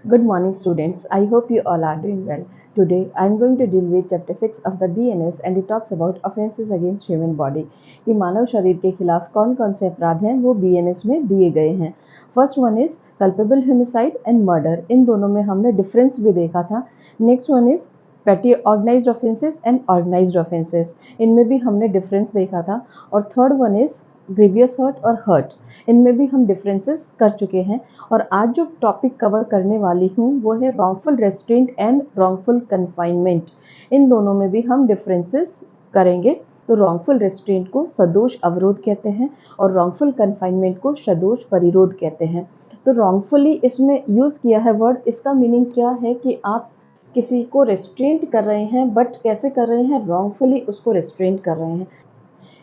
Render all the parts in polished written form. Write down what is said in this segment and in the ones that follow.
Good morning, students. I hope you all are doing well. Today, I am going to deal with Chapter 6 of the BNS and it talks about offenses against human body. कि मानव शरीर के खिलाफ कौन कौन से अपराध हैं वो BNS में दिए गए हैं. First one is culpable homicide and murder. इन दोनों में हमने डिफरेंस भी देखा था. Next one is petty organized offenses and organized offenses. इनमें भी हमने डिफरेंस देखा था. और third one is grievous hurt और हर्ट. इनमें भी हम डिफरेंसेस कर चुके हैं. और आज जो टॉपिक कवर करने वाली हूँ वो है wrongful restraint and wrongful confinement. इन दोनों में भी हम डिफरेंसेस करेंगे. तो रॉन्गफुल रेस्ट्रेंट को सदोष अवरोध कहते हैं और रॉन्गफुल कन्फाइनमेंट को सदोष परिरोध कहते हैं. तो रॉन्गफुली इसमें यूज़ किया है वर्ड. इसका मीनिंग क्या है कि आप किसी को रेस्ट्रेंट कर रहे हैं, बट कैसे कर रहे हैं, रॉन्गफुली उसको रेस्ट्रेंट कर रहे हैं.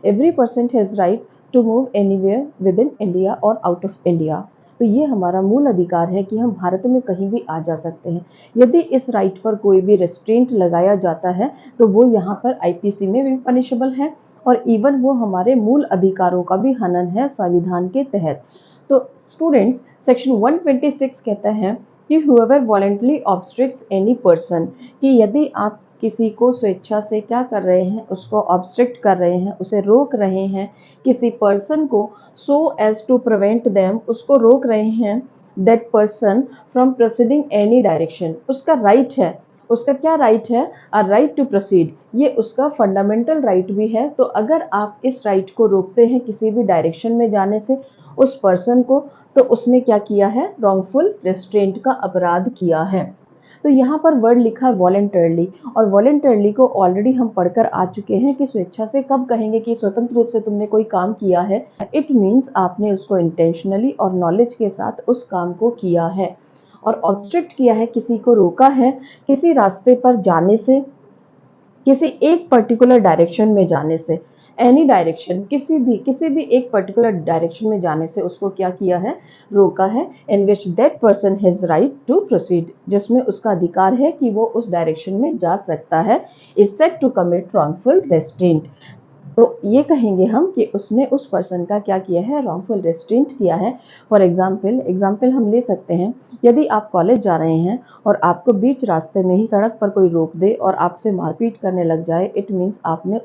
Every person has right to move anywhere within India और आउट ऑफ इंडिया. तो ये हमारा मूल अधिकार है कि हम भारत में कहीं भी आ जा सकते हैं. यदि इस राइट पर कोई भी रेस्ट्रेंट लगाया जाता है तो वो यहाँ पर आईपीसी में भी पनिशेबल है और इवन वो हमारे मूल अधिकारों का भी हनन है संविधान के तहत. तो स्टूडेंट्स, सेक्शन 126 कहता है कि whoever voluntarily obstructs any person, कि यदि आप किसी को स्वेच्छा से क्या कर रहे हैं, उसको ऑब्स्ट्रक्ट कर रहे हैं, उसे रोक रहे हैं, किसी पर्सन को so as to prevent them, उसको रोक रहे हैं, that person from proceeding any direction. उसका राइट है. उसका क्या राइट है? A right to proceed. ये उसका फंडामेंटल राइट भी है. तो अगर आप इस राइट को रोकते हैं किसी भी डायरेक्शन में जाने से उस पर्सन को, तो उसने क्या किया है? रॉन्गफुल रेस्ट्रेंट का अपराध किया है. तो यहाँ पर वर्ड लिखा है वॉलेंटरली, और वॉलेंटरली को ऑलरेडी हम पढ़कर आ चुके हैं कि स्वेच्छा से कब कहेंगे कि स्वतंत्र रूप से तुमने कोई काम किया है. इट मीन्स आपने उसको इंटेंशनली और नॉलेज के साथ उस काम को किया है. और ऑब्स्ट्रक्ट किया है, किसी को रोका है किसी रास्ते पर जाने से, किसी एक पर्टिकुलर डायरेक्शन में जाने से. एनी डायरेक्शन, किसी भी एक पर्टिकुलर डायरेक्शन में जाने से उसको क्या किया है? रोका है. In which that person has right to proceed, जिसमें उसका अधिकार है कि वो उस डायरेक्शन में जा सकता है, is said to commit wrongful restraint. तो ये कहेंगे हम कि उसने उस पर्सन का क्या किया है? रॉन्गफुल रेस्ट्रेंट किया है. फॉर एग्जाम्पल हम ले सकते हैं. यदि आप कॉलेज जा रहे हैं और आपको बीच रास्ते में ही सड़क पर कोई रोक दे और आपसे मारपीट करने लग जाए, इट मीन्स आपने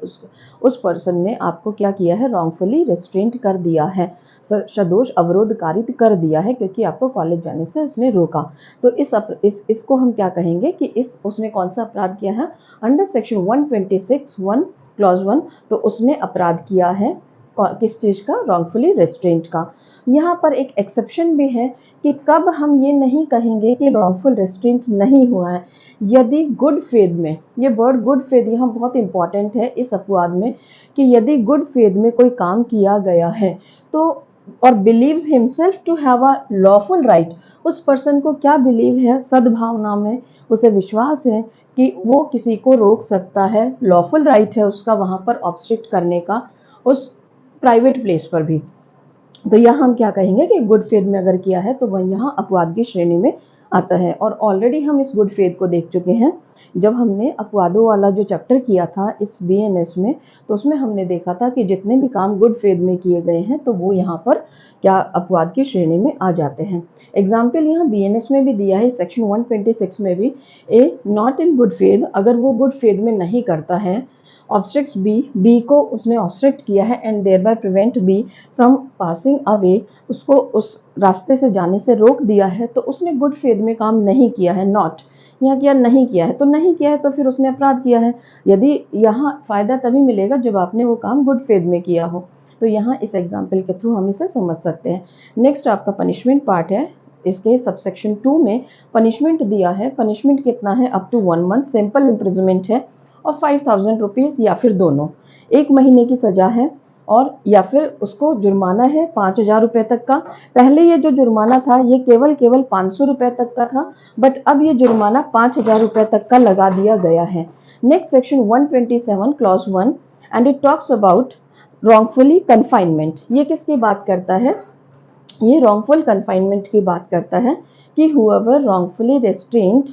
उस पर्सन ने आपको क्या किया है? रॉन्गफुली रेस्ट्रेंट कर दिया है, सदोष अवरोध कारित कर दिया है, क्योंकि आपको कॉलेज जाने से उसने रोका. तो इसको हम क्या कहेंगे कि उसने कौन सा अपराध किया है? Under section 126(1) clause 1. तो उसने अपराध किया है किस चीज का? रॉन्गफुली रेस्ट्रेंट का. यहाँ पर एक एक्सेप्शन भी है कि कब हम ये नहीं कहेंगे कि रॉन्गफुल रेस्ट्रेंट नहीं हुआ है. यदि गुड फेथ में, ये वर्ड गुड फेथ यहाँ बहुत इंपॉर्टेंट है इस अपवाद में, कि यदि गुड फेथ में कोई काम किया गया है तो, और believes himself to have a lawful right, उस पर्सन को क्या बिलीव है? सद्भावना में उसे विश्वास है कि वो किसी को रोक सकता है, लॉफुल राइट है उसका वहाँ पर ऑब्स्ट्रक्ट करने का, उस प्राइवेट प्लेस पर भी. तो यहाँ हम क्या कहेंगे कि गुड फेथ में अगर किया है तो वह यहाँ अपवाद की श्रेणी में आता है. और ऑलरेडी हम इस गुड फेथ को देख चुके हैं जब हमने अपवादों वाला जो चैप्टर किया था इस बीएनएस में. तो उसमें हमने देखा था कि जितने भी काम गुड फेथ में किए गए हैं तो वो यहाँ पर क्या अपवाद की श्रेणी में आ जाते हैं. एग्जाम्पल यहाँ बीएनएस में भी दिया है, सेक्शन 126 में भी. ए नॉट इन गुड फेथ, अगर वो गुड फेथ में नहीं करता है, ऑब्स्ट्रक्ट्स बी को उसने ऑब्स्ट्रक्ट किया है and thereby prevent B from passing away, उसको उस रास्ते से जाने से रोक दिया है, तो उसने गुड फेथ में काम नहीं किया है. नॉट यहाँ किया, नहीं किया है, तो नहीं किया है तो फिर उसने अपराध किया है. यदि यहाँ फायदा तभी मिलेगा जब आपने वो काम गुड फेथ में किया हो. तो यहाँ इस एग्जाम्पल के थ्रू हम इसे समझ सकते हैं. नेक्स्ट आपका पनिशमेंट पार्ट है. इसके सबसेक्शन 2 में पनिशमेंट दिया है. पनिशमेंट कितना है? Up to 1 month simple imprisonment है और 5000 रुपीज़, या फिर दोनों. 1 महीने की सजा है और या फिर उसको जुर्माना है 5000 रुपये तक का. पहले ये जो जुर्माना था ये केवल 500 रुपये तक का था, बट अब ये जुर्माना 5000 रुपये तक का लगा दिया गया है. Next section 127 clause 1 and it talks about wrongfully confinement. ये किसकी बात करता है? ये रॉन्गफुल कन्फाइनमेंट की बात करता है कि whoever wrongfully restrained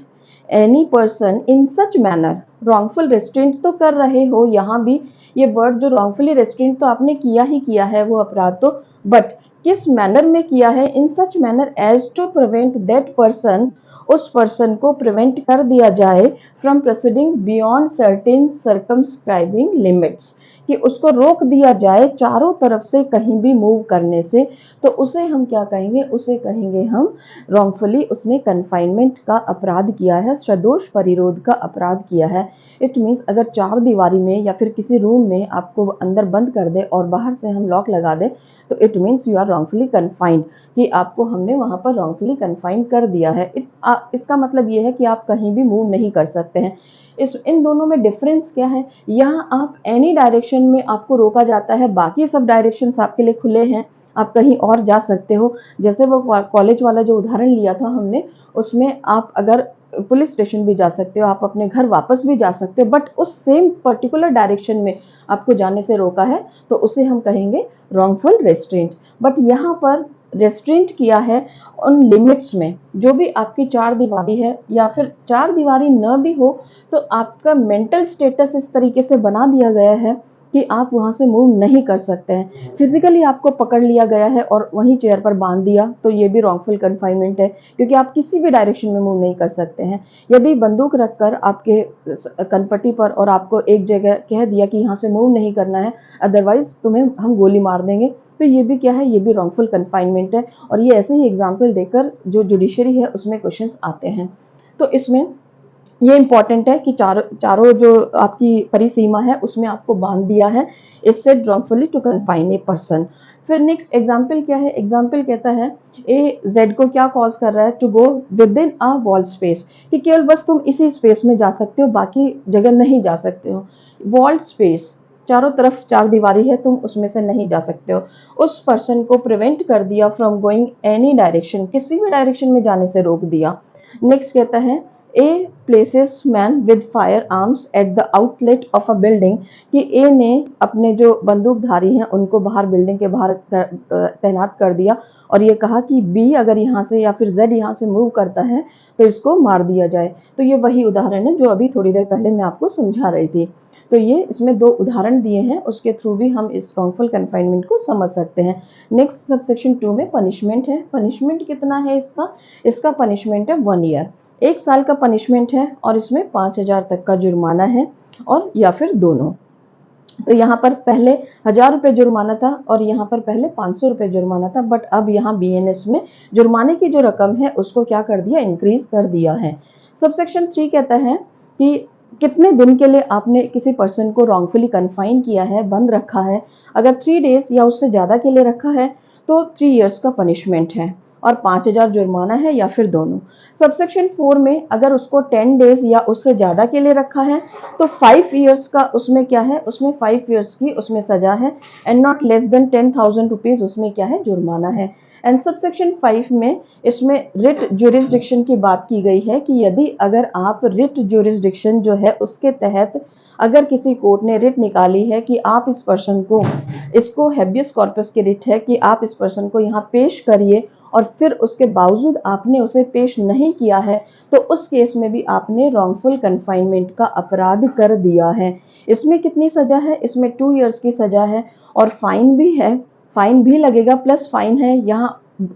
any person in such manner. Wrongful restraint तो कर रहे हो, यहाँ भी ये वर्ड जो रॉन्गफुली रेस्ट्रेंट तो आपने किया ही किया है वो अपराध तो, बट किस मैनर में किया है? In such manner as to prevent that person उस पर्सन को प्रिवेंट कर दिया जाए from proceeding beyond certain circumscribing limits, कि उसको रोक दिया जाए चारों तरफ से कहीं भी मूव करने से, तो उसे हम क्या कहेंगे, उसे कहेंगे हम रॉन्गफुली उसने कन्फाइनमेंट का अपराध किया है, सदोष परिरोध का अपराध किया है। इट मीन्स अगर चार दीवारी में या फिर किसी रूम में आपको अंदर बंद कर दे और बाहर से हम लॉक लगा दे, तो it means you are wrongfully confined, कि आपको हमने वहां पर रॉन्गफुली कन्फाइंड कर दिया है। इसका मतलब ये है कि आप कहीं भी मूव नहीं कर सकते हैं। इन दोनों में डिफरेंस क्या है, यहाँ आप एनी डायरेक्शन में आपको रोका जाता है, बाकी सब डायरेक्शंस आपके लिए खुले हैं, आप कहीं और जा सकते हो। जैसे वो कॉलेज वाला जो उदाहरण लिया था हमने, उसमें आप अगर पुलिस स्टेशन भी जा सकते हो, आप अपने घर वापस भी जा सकते हो, बट उस सेम पर्टिकुलर डायरेक्शन में आपको जाने से रोका है, तो उसे हम कहेंगे रॉन्गफुल रेस्ट्रेंट। बट यहाँ पर रेस्ट्रेंट किया है उन लिमिट्स में, जो भी आपकी चार दीवारी है, या फिर चार दीवारी न भी हो तो आपका मेंटल स्टेटस इस तरीके से बना दिया गया है कि आप वहां से मूव नहीं कर सकते हैं। फिजिकली आपको पकड़ लिया गया है और वहीं चेयर पर बांध दिया, तो ये भी रॉन्गफुल कन्फाइनमेंट है, क्योंकि आप किसी भी डायरेक्शन में मूव नहीं कर सकते हैं। यदि बंदूक रखकर आपके कनपट्टी पर और आपको एक जगह कह दिया कि यहाँ से मूव नहीं करना है, अदरवाइज तुम्हें हम गोली मार देंगे, तो ये भी क्या है, ये भी रॉन्गफुल कन्फाइनमेंट है। और ये ऐसे ही एग्जाम्पल देकर जो जुडिशरी है उसमें क्वेश्चंस आते हैं। तो इसमें ये इंपॉर्टेंट है कि चारों जो आपकी परिसीमा है उसमें आपको बांध दिया है, इससे wrongfully to confine a person. फिर नेक्स्ट एग्जाम्पल क्या है, एग्जाम्पल कहता है ए जेड को क्या कॉज कर रहा है, to go within a wall space, कि केवल बस तुम इसी स्पेस में जा सकते हो, बाकी जगह नहीं जा सकते हो। वॉल स्पेस, चारों तरफ चार दीवारी है, तुम उसमें से नहीं जा सकते हो। उस पर्सन को प्रिवेंट कर दिया फ्रॉम गोइंग एनी डायरेक्शन, किसी भी डायरेक्शन में जाने से रोक दिया। नेक्स्ट कहता है A places man with firearms at the outlet of a building, कि ए ने अपने जो बंदूकधारी हैं उनको बाहर बिल्डिंग के बाहर तैनात कर दिया, और ये कहा कि बी अगर यहाँ से या फिर जेड यहाँ से मूव करता है तो इसको मार दिया जाए। तो ये वही उदाहरण है जो अभी थोड़ी देर पहले मैं आपको समझा रही थी। तो ये इसमें दो उदाहरण दिए हैं, उसके थ्रू भी हम इस रॉन्गफुल कन्फाइनमेंट को समझ सकते हैं। नेक्स्ट सबसेक्शन 2 में पनिशमेंट है। पनिशमेंट कितना है इसका, इसका पनिशमेंट है 1 ईयर, 1 साल का पनिशमेंट है, और इसमें 5,000 तक का जुर्माना है, और या फिर दोनों। तो यहाँ पर पहले 1,000 रुपये जुर्माना था और यहाँ पर पहले 500 रुपये जुर्माना था, बट अब यहाँ बीएनएस में जुर्माने की जो रकम है उसको क्या कर दिया, इंक्रीज कर दिया है। सबसेक्शन 3 कहता है कि कितने दिन के लिए आपने किसी पर्सन को रॉन्गफुली कन्फाइन किया है, बंद रखा है। अगर 3 डेज या उससे ज्यादा के लिए रखा है तो 3 इयर्स का पनिशमेंट है, और 5,000 जुर्माना है, या फिर दोनों। सबसेक्शन 4 में अगर उसको 10 डेज या उससे ज्यादा के लिए रखा है तो 5 इयर्स का उसमें क्या है, उसमें 5 इयर्स की उसमें सजा है, and not less than 10,000 rupees उसमें क्या है, जुर्माना है। एंड सबसेक्शन 5 में इसमें रिट ज्यूरिसडिक्शन की बात की गई है कि यदि अगर आप रिट ज्यूरिसडिक्शन जो है उसके तहत अगर किसी कोर्ट ने रिट निकाली है कि आप इस पर्सन को, इसको हैबियस कॉर्पस की रिट है कि आप इस पर्सन को यहाँ पेश करिए, और फिर उसके बावजूद आपने उसे पेश नहीं किया है, तो उस केस में भी आपने रॉन्गफुल कन्फाइनमेंट का अपराध कर दिया है। इसमें कितनी सजा है, इसमें 2 इयर्स की सजा है, और फाइन भी है, फाइन भी लगेगा, प्लस फाइन है।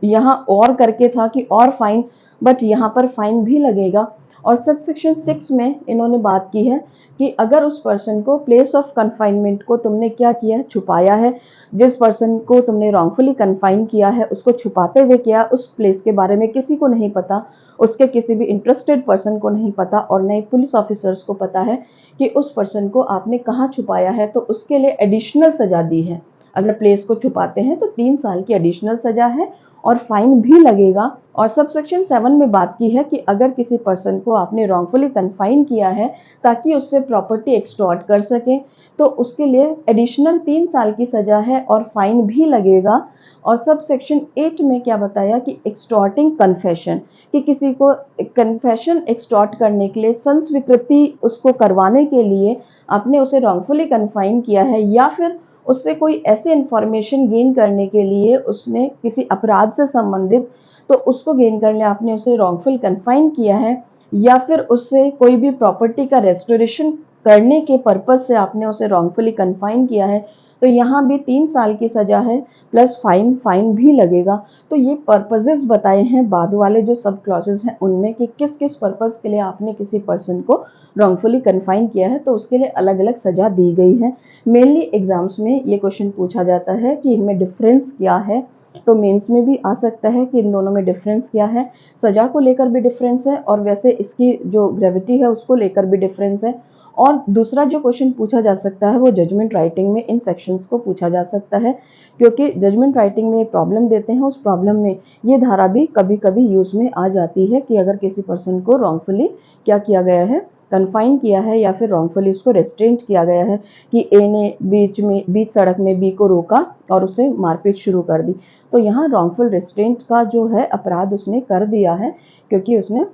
यहाँ और करके था कि और फाइन, बट यहाँ पर फाइन भी लगेगा। और सबसेक्शन 6 में इन्होंने बात की है कि अगर उस पर्सन को प्लेस ऑफ कन्फाइनमेंट को तुमने क्या किया है, छुपाया है, जिस पर्सन को तुमने रॉन्गफुली कन्फाइन किया है उसको छुपाते हुए किया, उस प्लेस के बारे में किसी को नहीं पता, उसके किसी भी इंटरेस्टेड पर्सन को नहीं पता, और नए पुलिस ऑफिसर्स को पता है कि उस पर्सन को आपने कहाँ छुपाया है, तो उसके लिए एडिशनल सजा दी है। अगर प्लेस को छुपाते हैं तो 3 साल की एडिशनल सजा है, और फाइन भी लगेगा। और सबसेक्शन 7 में बात की है कि अगर किसी पर्सन को आपने रॉन्गफुली कन्फाइन किया है ताकि उससे प्रॉपर्टी एक्सटॉर्ट कर सके, तो उसके लिए एडिशनल 3 साल की सजा है और फाइन भी लगेगा। और सब सेक्शन 8 में क्या बताया कि एक्सटॉर्टिंग कन्फेशन, कि किसी को कन्फेशन एक्सटॉर्ट करने के लिए, संस्वीकृति उसको करवाने के लिए आपने उसे रॉन्गफुली कन्फाइन किया है, या फिर उससे कोई ऐसी इंफॉर्मेशन गेन करने के लिए उसने किसी अपराध से संबंधित, तो उसको गेन करने आपने उसे रॉन्गफुल कन्फाइन किया है, या फिर उससे कोई भी प्रॉपर्टी का रेस्टोरेशन करने के पर्पज से आपने उसे रॉन्गफुली कन्फाइन किया है, तो यहाँ भी 3 साल की सजा है प्लस फाइन भी लगेगा। तो ये पर्पसेस बताए हैं बाद वाले जो सब क्लॉजेस हैं उनमें कि किस किस पर्पस के लिए आपने किसी पर्सन को रॉन्गफुली कन्फाइन किया है, तो उसके लिए अलग अलग सजा दी गई है। मेनली एग्जाम्स में ये क्वेश्चन पूछा जाता है कि इनमें डिफरेंस क्या है, तो मेंस में भी आ सकता है कि इन दोनों में डिफरेंस क्या है, सजा को लेकर भी डिफरेंस है और वैसे इसकी जो ग्रेविटी है उसको लेकर भी डिफरेंस है। और दूसरा जो क्वेश्चन पूछा जा सकता है वो जजमेंट राइटिंग में इन सेक्शंस को पूछा जा सकता है, क्योंकि जजमेंट राइटिंग में प्रॉब्लम देते हैं, उस प्रॉब्लम में ये धारा भी कभी कभी यूज में आ जाती है कि अगर किसी पर्सन को रॉन्गफुली क्या किया गया है, कन्फाइन किया है या फिर रॉन्गफुली उसको रेस्ट्रेंट किया गया है कि ए ने बीच सड़क में बी को रोका और उसे मारपीट शुरू कर दी। तो यहाँ रॉन्गफुल रेस्ट्रेंट का जो है अपराध उसने कर दिया है, क्योंकि उसने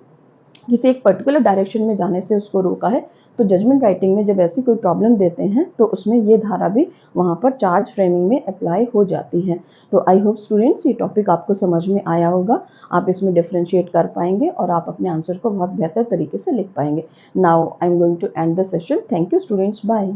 किसी एक पर्टिकुलर डायरेक्शन में जाने से उसको रोका है। तो जजमेंट राइटिंग में जब ऐसी कोई प्रॉब्लम देते हैं तो उसमें ये धारा भी वहाँ पर चार्ज फ्रेमिंग में अप्लाई हो जाती है। तो आई होप स्टूडेंट्स ये टॉपिक आपको समझ में आया होगा, आप इसमें डिफ्रेंशिएट कर पाएंगे और आप अपने आंसर को बहुत बेहतर तरीके से लिख पाएंगे। Now I am going to end the session. Thank you students, bye.